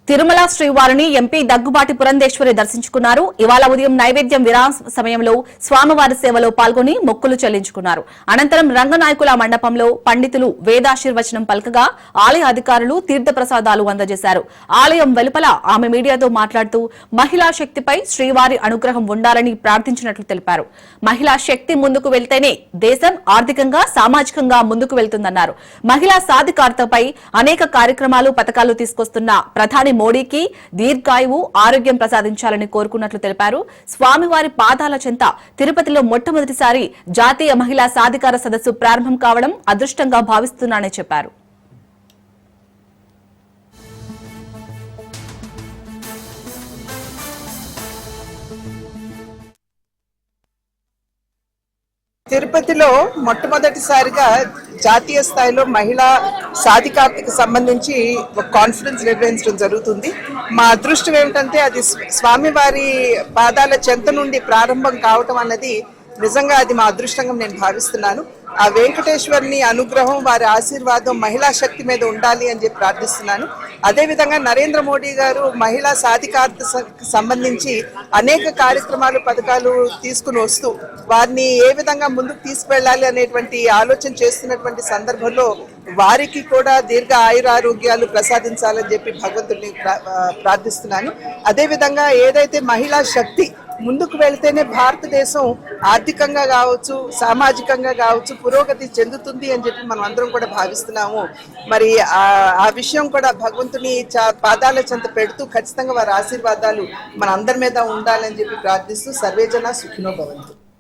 తిరుమల శ్రీవారిని ఎంపీ దగ్గుబాటి పురంధేశ్వరి దర్శించుకున్నారు. ఇవాళ ఉదయం నైవేద్యం విరామ సమయంలో స్వామివారి సేవలో పాల్గొని మొక్కులు చెల్లించుకున్నారు. అనంతరం రంగనాయకుల మండపంలో పండితులు వేదాశీర్వచనం పలకగా ఆలయ అధికారులు తీర్థప్రసాదాలు అందజేశారు. ఆలయం వెలుపల ఆమె మీడియాతో మాట్లాడుతూ మహిళా శక్తిపై శ్రీవారి అనుగ్రహం ఉండాలని ప్రార్థించినట్లు తెలిపారు. మహిళా శక్తి ముందుకు వెళ్తేనే దేశం ఆర్థికంగా సామాజికంగా ముందుకు వెళ్తుందన్నారు. మహిళా సాధికారతపై అనేక కార్యక్రమాలు పథకాలు తీసుకొస్తున్న ప్రధాని మోడీకి దీర్ఘాయువు ఆరోగ్యం ప్రసాదించాలని కోరుకున్నట్లు తెలిపారు. స్వామివారి పాదాల చెంత తిరుపతిలో మొట్టమొదటిసారి జాతీయ మహిళా సాధికార సదస్సు ప్రారంభం కావడం అదృష్టంగా భావిస్తున్నానని చెప్పారు. తిరుపతిలో మొట్టమొదటిసారిగా జాతీయ స్థాయిలో మహిళా సాధికారతకు సంబంధించి ఒక కాన్ఫరెన్స్ నిర్వహించడం జరుగుతుంది. మా అదృష్టం ఏమిటంటే అది స్వామివారి పాదాల చెంత నుండి ప్రారంభం కావటం అన్నది నిజంగా అది మా అదృష్టంగా నేను భావిస్తున్నాను. ఆ వెంకటేశ్వరుని అనుగ్రహం, వారి ఆశీర్వాదం మహిళా శక్తి మీద ఉండాలి అని చెప్పి ప్రార్థిస్తున్నాను. అదేవిధంగా నరేంద్ర మోడీ గారు మహిళా సాధికారతకు సంబంధించి అనేక కార్యక్రమాలు పథకాలు తీసుకుని వస్తూ వారిని ఏ విధంగా ముందుకు తీసుకువెళ్ళాలి అనేటువంటి ఆలోచన చేస్తున్నటువంటి సందర్భంలో వారికి కూడా దీర్ఘ ఆయురారోగ్యాలు ప్రసాదించాలని చెప్పి భగవంతుడిని ప్రార్థిస్తున్నాను. అదేవిధంగా ఏదైతే మహిళా శక్తి ముందుకు వెళ్తేనే భారతదేశం ఆర్థికంగా కావచ్చు, సామాజికంగా కావచ్చు పురోగతి చెందుతుంది అని చెప్పి మనం అందరం కూడా భావిస్తున్నాము. మరి ఆ విషయం కూడా భగవంతుని పాదాల చెంత పెడుతూ ఖచ్చితంగా వారి ఆశీర్వాదాలు మన అందరి మీద ఉండాలని చెప్పి ప్రార్థిస్తూ సర్వేజన సుఖినో భవంతు.